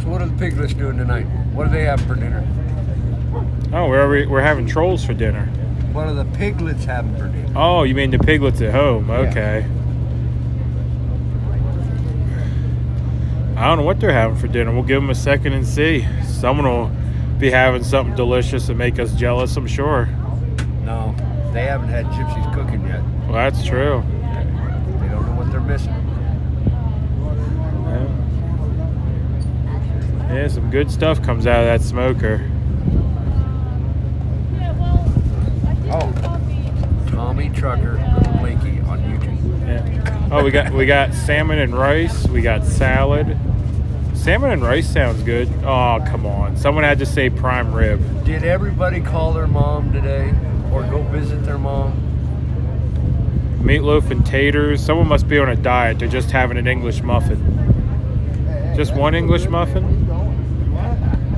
So what are the piglets doing tonight? What do they have for dinner? Oh, we're having trolls for dinner. What are the piglets having for dinner? Oh, you mean the piglets at home? Okay. I don't know what they're having for dinner. We'll give them a second and see. Someone will be having something delicious and make us jealous, I'm sure. No, they haven't had Gypsy's cooking yet. Well, that's true. They don't know what they're missing. Yeah, some good stuff comes out of that smoker. Oh, Tommy Trucker Blinky on YouTube. Yeah. Oh, we got salmon and rice. We got salad. Salmon and rice sounds good. Oh, come on. Someone had to say prime rib. Did everybody call their mom today or go visit their mom? Meatloaf and taters. Someone must be on a diet. They're just having an English muffin. Just one English muffin?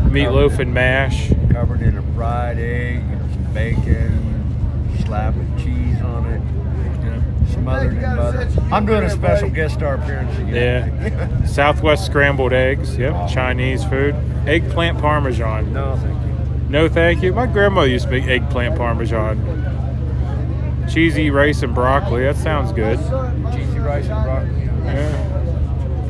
Meatloaf and mash. Covered in a fried egg and some bacon, slapping cheese on it. Smothered in butter. I'm doing a special guest star appearance again. Yeah. Southwest scrambled eggs. Yep. Chinese food. Eggplant parmesan. No, thank you. No, thank you. My grandma used to make eggplant parmesan. Cheesy rice and broccoli. That sounds good. Cheesy rice and broccoli. Yeah.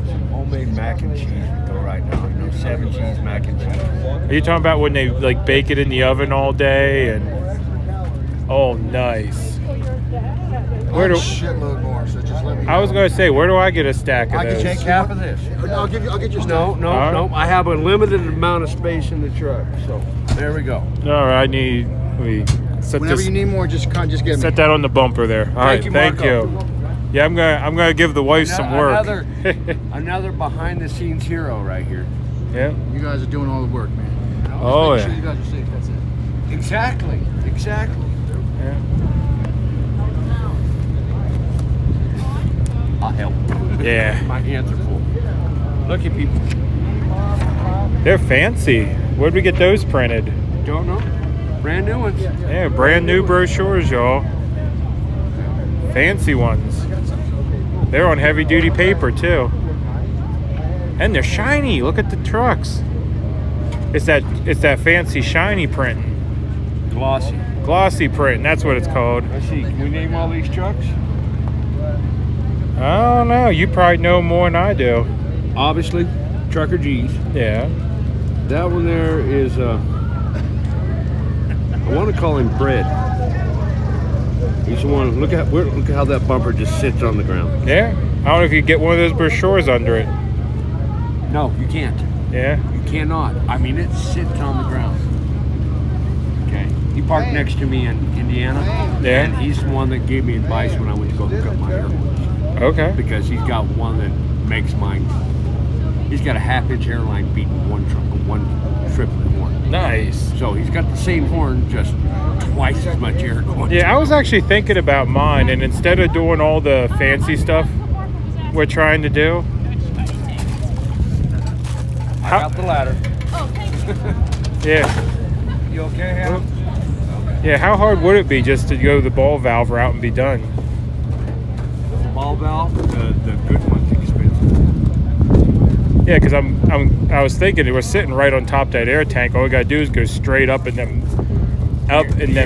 Some homemade mac and cheese would go right now. You know, 7 cheese mac and cheese. Are you talking about when they like bake it in the oven all day and? Oh, nice. Where do shitload more? So just let me. I was going to say, where do I get a stack of I those? can take half of this. I'll get you. No. I have a limited amount of space in the truck, so there we go. All right, we set Whenever this, you need more, just give me. set that on the bumper there. All right, you, thank Marco. you. Yeah, I'm gonna give the wife some work. Another behind the scenes hero right here. Yeah. You guys are doing all the work, man. Oh Make yeah. sure you guys are safe. That's it. Exactly. Yeah. I'll help. Yeah. My hands are full. Look at people. They're fancy. Where'd we get those printed? Don't know. Brand new ones. Yeah, brand new brochures, y'all. Fancy ones. They're on heavy duty paper too. And they're shiny. Look at the trucks. It's that fancy shiny printing. Glossy print. That's what it's called. Let's see. Can we name all these trucks? I don't know. You probably know more than I do. Obviously, Trucker G's. Yeah. That one there is, I want to call him Fred. He's the one. Look at how that bumper just sits on the ground. Yeah. I don't know if you get one of those brochures under it. No, you can't. Yeah. You cannot. I mean, it sits on the ground. Okay. He parked next to me in Indiana. Yeah. And he's the one that gave me advice when I went to go hook up my air horns. Okay. Because he's got one that makes mine. He's got a 1/2-inch hairline beating one triplet horn. Nice. So he's got the same horn, just twice as much air going. Yeah, I was actually thinking about mine, and instead of doing all the fancy stuff we're trying to do, I got the ladder. yeah, You okay, Hal? yeah. How hard would it be just to go the ball valve route and be done? The ball valve, the good one's expensive. Yeah, because I was thinking we're sitting right on top of that air tank. All we gotta do is go straight up and then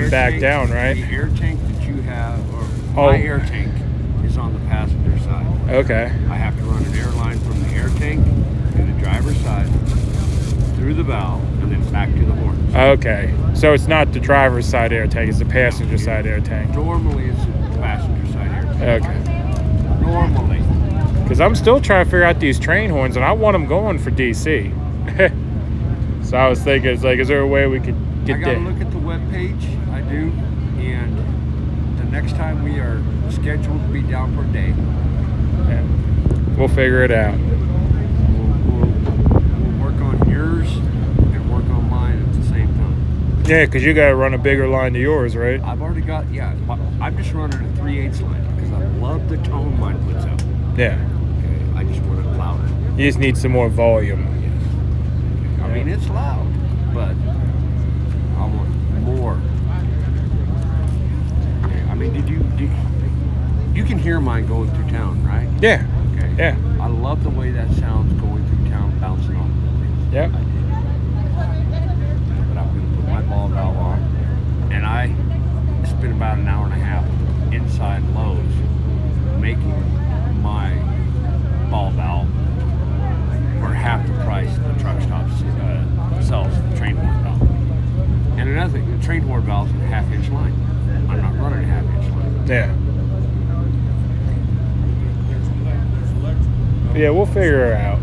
back down, right? The air tank that you have, or Oh. my air tank, is on the passenger side. Okay. I have to run an air line from the air tank to the driver's side, through the valve, and then back to the horn. Okay. So it's not the driver's side air tank; it's the passenger side air tank. Normally, it's the passenger side air tank. Okay. Normally. Because I'm still trying to figure out these train horns, and I want them going for DC. So I was thinking, it's like, is there a way we could get I gotta that? look at the webpage. I do, and the next time we are scheduled to be down for a day. Yeah. We'll figure it out. We'll work on yours and work on mine at the same time. Yeah, because you got to run a bigger line to yours, right? I've already got, I'm just running a 3/8 line because I love the tone mine puts out. Yeah. Okay, I just want it louder. You just need some more volume. I mean, it's loud, but I want more. Okay, I mean, you can hear mine going through town, right? Yeah. Okay. Yeah. I love the way that sounds going through town, bouncing off the buildings. Yep. But I'm going to put my ball valve on, and I spent about an hour and a half inside Lowe's making my ball valve for half the price the truck stops sells the train horn valve. And another thing, the train horn valve's a half-inch line. I'm not running a half-inch line. Yeah. Yeah, we'll figure it out. Are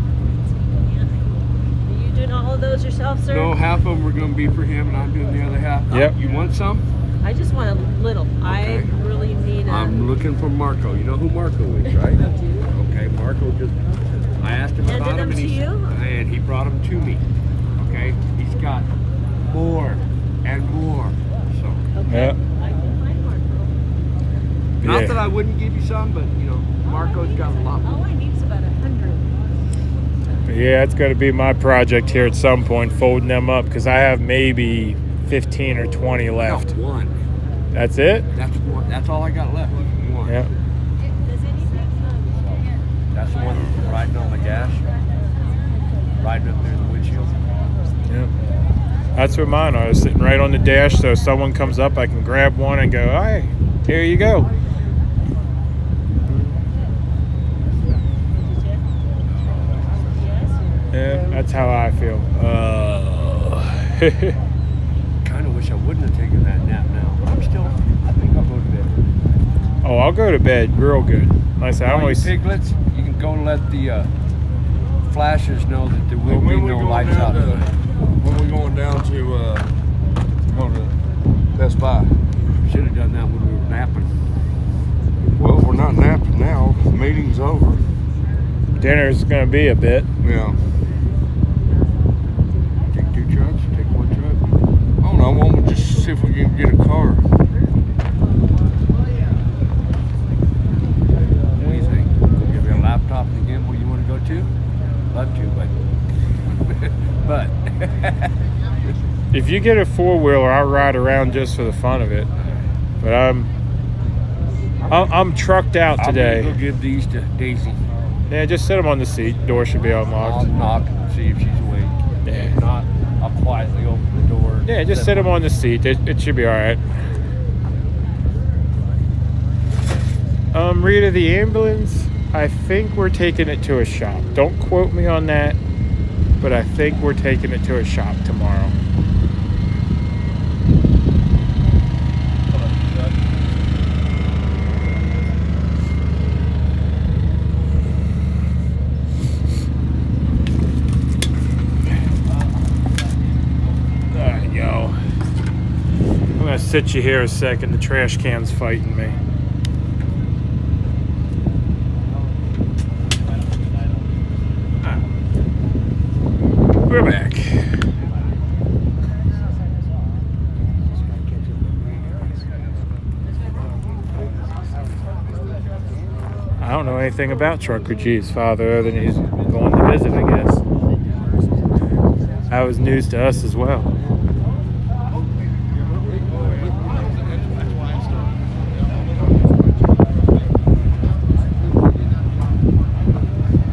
you doing all of those yourself, sir? No, half of them are going to be for him, and I'm doing the other half. Yep. You want some? I just want a little. I Okay. really need a. I'm looking for Marco. You know who Marco is, right? Okay, Marco just. I asked him Handed about them him, to you? and he brought them to me. Okay, he's got more and more. So, Yeah. I can find Marco. not Yeah. that I wouldn't give you some, but you know, Marco's got a lot All more. I need is about 100. Yeah, it's got to be my project here at some point, folding them up, because I have maybe 15 or 20 left. No, one. That's it? That's one. That's all I got left. One. Yeah. Does anything? That's the one riding on the dash, riding up there in the windshield. Yeah. That's what mine are, sitting right on the dash, so if someone comes up, I can grab one and go, hey, here you go. Yeah, that's how I feel. Kind of wish I wouldn't have taken that nap now. But I think I'll go to bed. Oh, I'll go to bed real good. Like I said, I All you always. piglets, you can go and let the flashers know that there will be no lights out. When we going down to Best Buy? Should have done that when we were napping. Well, we're not napping now. The meeting's over. Dinner's gonna be a bit. Yeah. Take 2 trucks, take 1 truck. Oh no, why don't we just see if we can get a car? What do you think? Give you a laptop and a gimbal you want to go to? Love to, but If you get a 4-wheeler, I'll ride around just for the fun of it. But I'm trucked out today. I'm gonna go give these to Daisy. Yeah, just set them on the seat. Door should be I'll unlocked. knock and see if she's awake. Yeah. If not, I'll quietly open the door. Yeah, just set them on the seat. It should be all right. Rita, the ambulance, I think we're taking it to a shop. Don't quote me on that, but I think we're taking it to a shop tomorrow. I'm gonna sit you here a second. The trash can's fighting me. We're back. I don't know anything about Trucker G's father other than he's going to visit, I guess. That was news to us as well.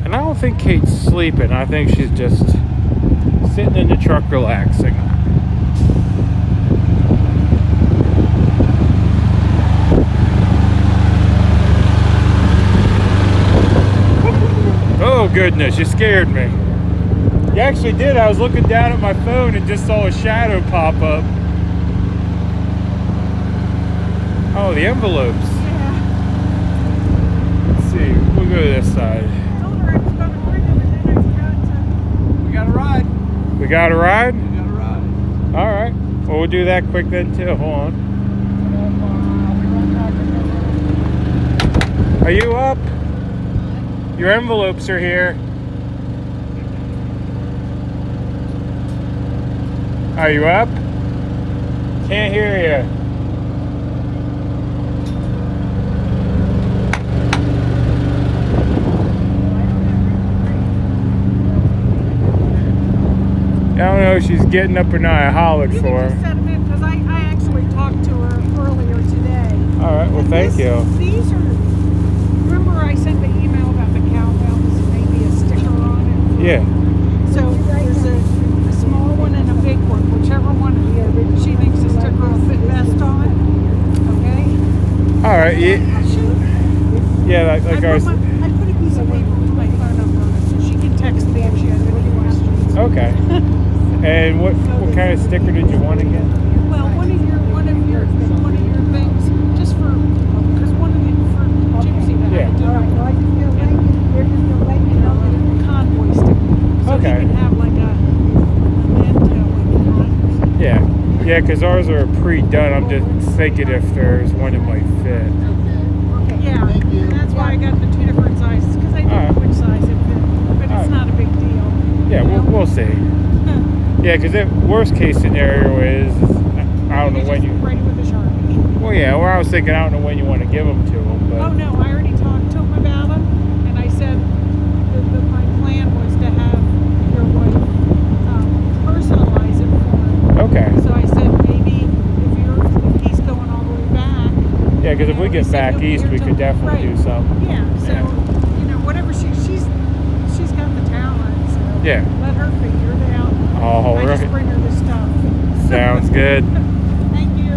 And I don't think Kate's sleeping. I think she's just sitting in the truck relaxing. Oh goodness, you scared me. You actually did. I was looking down at my phone and just saw a shadow pop up. Oh, the envelopes. Yeah. Let's see. We'll go to this side. I told her I was going to bring them, and then I forgot to. We got a ride. We got a ride? We got a ride. All right. Well, we'll do that quick then too. Hold on. Are you up? Your envelopes are here. Are you up? Can't hear you. I don't know if she's getting up or not. I hollered You for can her. just set them in because I actually talked to her earlier today. All right, well, And thank you. These are, remember I sent the email about the cowbells and maybe a sticker on it? Yeah. So there's a small one and a big one, whichever one she thinks the sticker will fit best on. Okay? All right. Yeah. Yeah, like I ours. put a piece of paper with my phone number on it so she can text me if she has any questions. Okay. And what kind of sticker did you want again? Well, one of your things, just for Gypsy that Yeah. I did. Convoy sticker. So Okay. you can have like a memento in Yeah. Yeah, because ours are pre-done. I'm just thinking if there's one that might fit. Yeah, and that's why I got the two different sizes because I didn't know which size it fit, but it's not a big deal. Yeah, we'll see. Yeah, because the worst case scenario is I don't know when you. Write it with a Sharpie. Well, yeah. Well, I was thinking I don't know when you want to give them to them, but. Oh no, I already talked to him about them, and I said that my plan was to have your wife personalize it for him. Okay. So I said maybe if he's going all the way back. Yeah, because if we get back east, we could definitely do something. Yeah. So whatever she's got the talent. So Yeah. let her figure it out. All I right. just bring her the stuff. Sounds good. Thank you.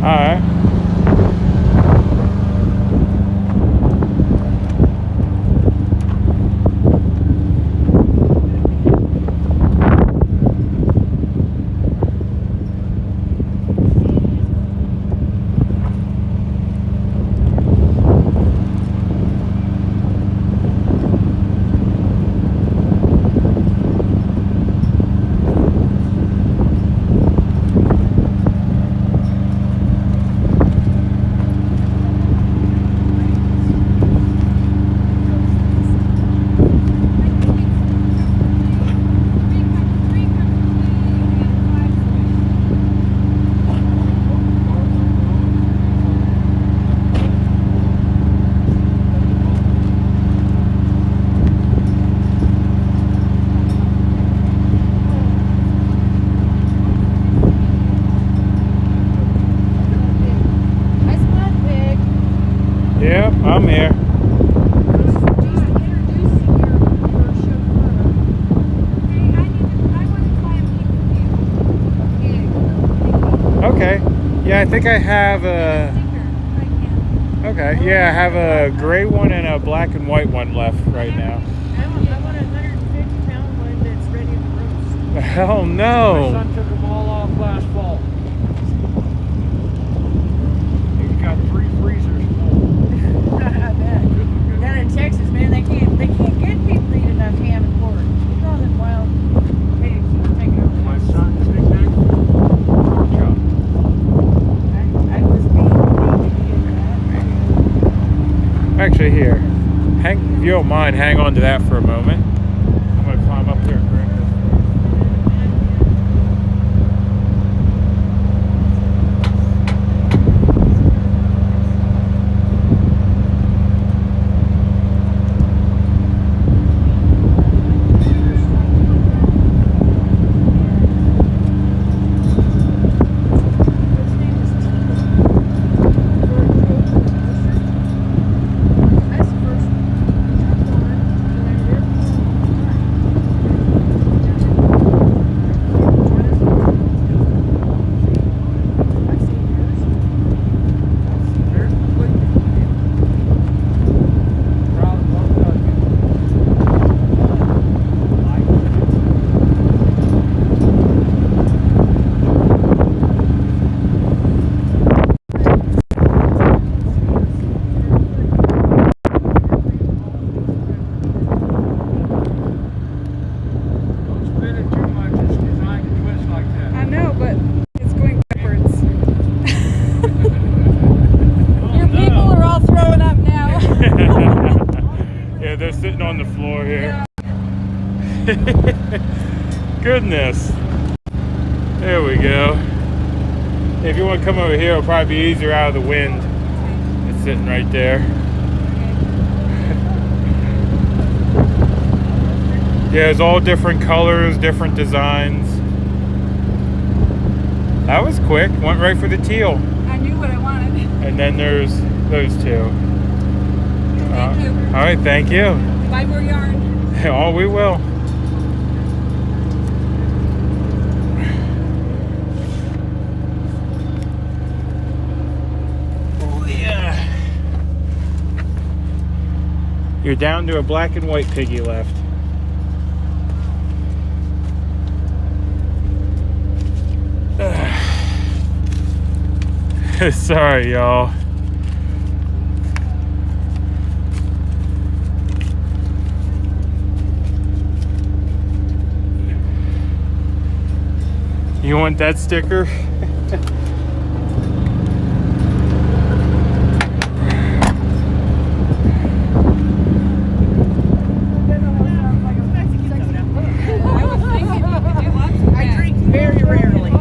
Alright. Yep, I'm here. Okay. Yeah, I think I have a. Okay. Yeah, I have a gray one and a black and white one left right now. I want a 150-pound one that's ready to roast. Hell no. My son took them all off last fall. He's got 3 freezers full. I bet. Down in Texas, man, they can't get people to eat enough ham and pork. Look at all them wild pigs that are taking over. My son's nickname, pork chop. I was being Actually, here. If you don't mind, hang on to that for a moment. I'm going to climb up here and grab this. Goodness. There we go. If you want to come over here, it'll probably be easier out of the wind. It's sitting right there. Yeah, it's all different colors, different designs. That was quick. Went right for the teal. I knew what I wanted. And then there's those two. Thank you. All right, thank you. Buy more yarn. Oh, we will. Oh, yeah. You're down to a black and white piggy left. Sorry, y'all. You want that sticker? I drink very rarely.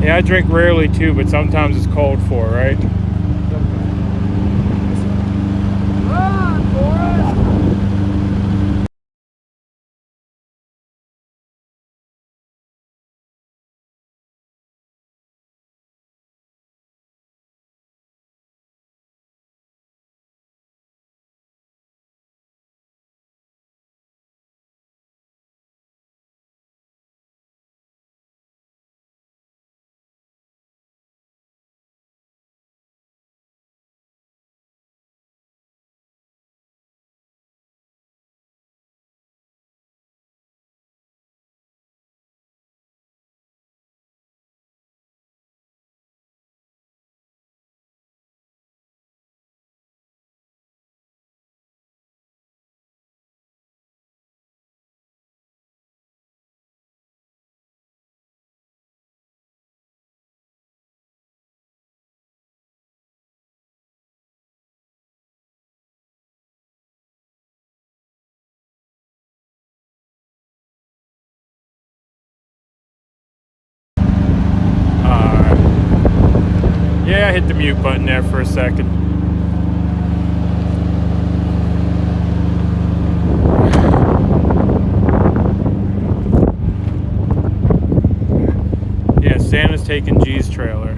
Yeah, I drink rarely too, but sometimes it's called for, right? Yeah, I hit the mute button there for a second. Yeah, Santa's taking G's trailer.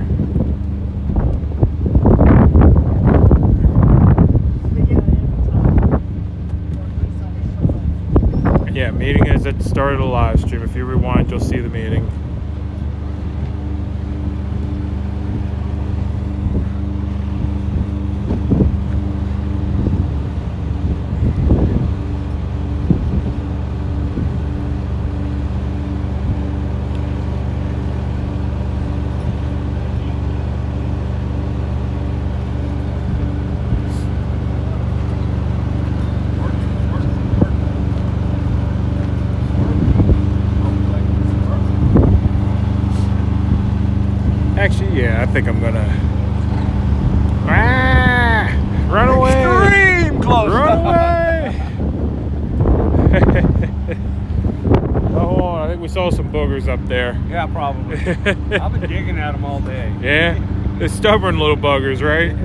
Yeah, meeting is at the start of the live stream. If you rewind, you'll see the meeting. Actually, yeah, I think I'm gonna run away. Extreme close. Run away. Oh, hold on. I think we saw some boogers up there. Yeah, probably. I've been digging at them all day. Yeah, they're stubborn little buggers, right?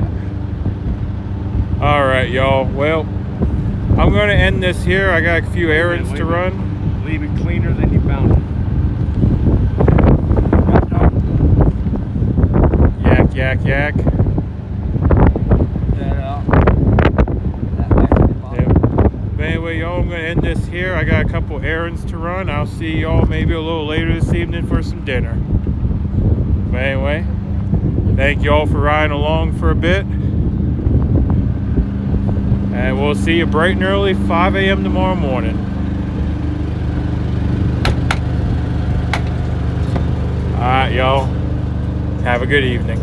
All right, y'all. Well, I'm gonna end this here. I got a few errands to run. Leave it cleaner than you found it. Yak, yak. Yep. But anyway, y'all, I'm going to end this here. I got a couple errands to run. I'll see y'all maybe a little later this evening for some dinner. But anyway, thank y'all for riding along for a bit. And we'll see you bright and early, 5 a.m. tomorrow morning. All right, y'all. Have a good evening.